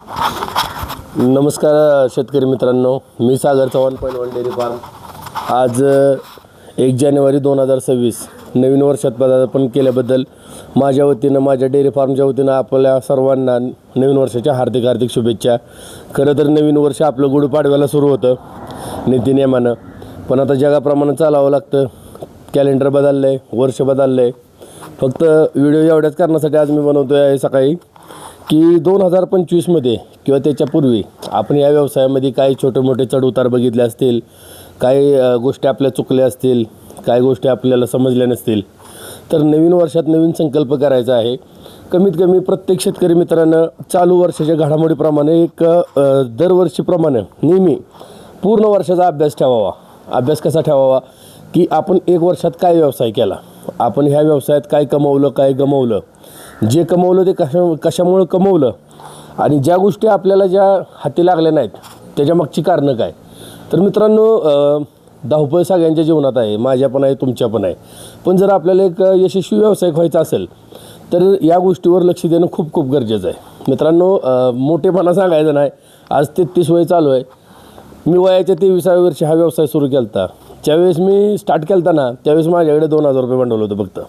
नमस्कार शेतकरी मित्रांनो, मी सागर चव्हाण, पहिलवान डेअरी फार्म. आज 1 जानेवारी 2026 नवीन वर्षात पदार्पण केल्याबद्दल माझ्या वतीनं, माझ्या डेअरी फार्मच्या वतीनं आपल्या सर्वांना नवीन वर्षाच्या हार्दिक हार्दिक शुभेच्छा. खरं तर नवीन वर्ष आपलं गुढीपाडव्याला सुरू होतं नीतिनियमानं, पण आता जगाप्रमाणे चालावं लागतं. कॅलेंडर बदललं आहे, वर्ष बदललं आहे. फक्त व्हिडिओ एवढ्याच कारणासाठी आज मी बनवतो आहे सकाळी की 2025मध्ये किंवा त्याच्यापूर्वी आपण या व्यवसायामध्ये काही छोटे मोठे चढउतार बघितले असतील, काही गोष्टी आपल्या चुकल्या असतील, काही गोष्टी आपल्याला समजल्या नसतील, तर नवीन वर्षात नवीन संकल्प करायचा आहे. कमीत कमी प्रत्येक शेतकरी मित्रांनं चालू वर्षाच्या घडामोडीप्रमाणे एक दरवर्षीप्रमाणे नेहमी पूर्ण वर्षाचा अभ्यास ठेवावा. अभ्यास कसा ठेवावा की आपण 1 वर्षात काय व्यवसाय केला, आपण ह्या व्यवसायात काय कमवलं, काय गमवलं, जे कमवलं ते कशामुळं कमवलं, आणि ज्या गोष्टी आपल्याला ज्या हाती लागल्या नाहीत त्याच्यामागची कारणं काय. तर मित्रांनो, धावपळ सगळ्यांच्या जीवनात आहे, माझ्या पण आहे, तुमच्या पण आहे. पण जर आपल्याला एक यशस्वी व्यावसायिक व्हायचा असेल तर या गोष्टीवर लक्ष देणं खूप खूप गरजेचं आहे. मित्रांनो, मोठेपणा सांगायचं नाही. आज 33 वय चालू आहे. मी वयाच्या 23व्या वर्षी हा व्यवसाय सुरू केला होता. ज्यावेळेस मी स्टार्ट केला होता ना, त्यावेळेस माझ्याकडे 2000 रुपये भांडवल होतं फक्त.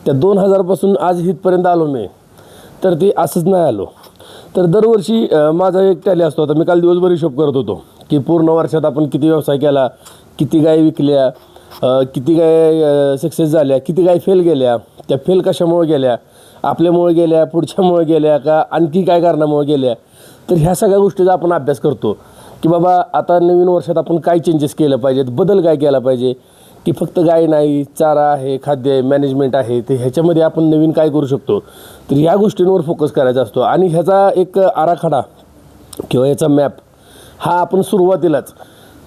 त्या 2000पासून आज इथपर्यंत आलो मी, तर ते असंच नाही आलो. तर दरवर्षी माझा एक टॅली असतो. आता मी काल दिवसभर हिशोब करत होतो की पूर्ण वर्षात आपण किती व्यवसाय केला, किती गाय विकल्या, किती गाय सक्सेस झाल्या, किती गाय फेल गेल्या, त्या फेल कशामुळे गेल्या, आपल्यामुळे गेल्या, पुढच्यामुळे गेल्या, का आणखी काय कारणामुळे गेल्या. तर ह्या सगळ्या गोष्टीचा आपण अभ्यास करतो की बाबा आता नवीन वर्षात आपण काय चेंजेस केलं पाहिजेत, बदल काय केला पाहिजे. की फक्त गाय नाही, चारा आहे, खाद्य आहे, मॅनेजमेंट आहे, ते ह्याच्यामध्ये आपण नवीन काय करू शकतो. तर ह्या गोष्टींवर फोकस करायचा असतो. आणि ह्याचा एक आराखडा किंवा याचा मॅप हा आपण सुरुवातीलाच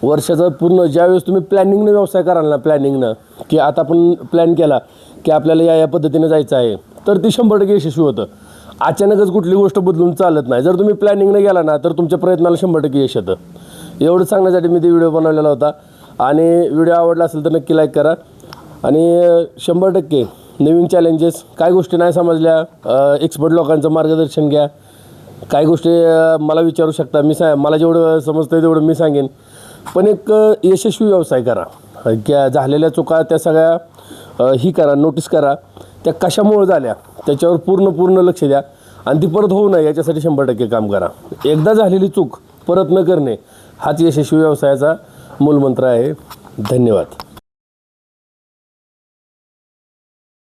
वर्षाचा पूर्ण ज्यावेळेस तुम्ही प्लॅनिंगनं व्यवसाय कराल ना, प्लॅनिंगनं की आता आपण प्लॅन केला की आपल्याला या पद्धतीनं जायचं आहे, तर ती 100% यशस्वी होतं. अचानकच कुठली गोष्ट बदलून चालत नाही. जर तुम्ही प्लॅनिंगनं गेला ना तर तुमच्या प्रयत्नाला 100% यश येतं. एवढं सांगण्यासाठी मी ते व्हिडिओ बनवलेला होता. आणि व्हिडिओ आवडला असेल तर नक्की लाईक करा. आणि 100% नवीन चॅलेंजेस, काय गोष्टी नाही समजल्या, एक्सपर्ट लोकांचं मार्गदर्शन घ्या. काही गोष्टी मला विचारू शकता, मला जेवढं समजतं तेवढं मी सांगेन. पण एक यशस्वी व्यवसाय करा. झालेल्या चुका त्या सगळ्या ही करा, नोटीस करा, त्या कशामुळे झाल्या त्याच्यावर पूर्ण लक्ष द्या. आणि ती परत होऊ नये याच्यासाठी 100% काम करा. एकदा झालेली चूक परत न करणे हाच यशस्वी व्यवसायाचा मूलमंत्र आहे. धन्यवाद.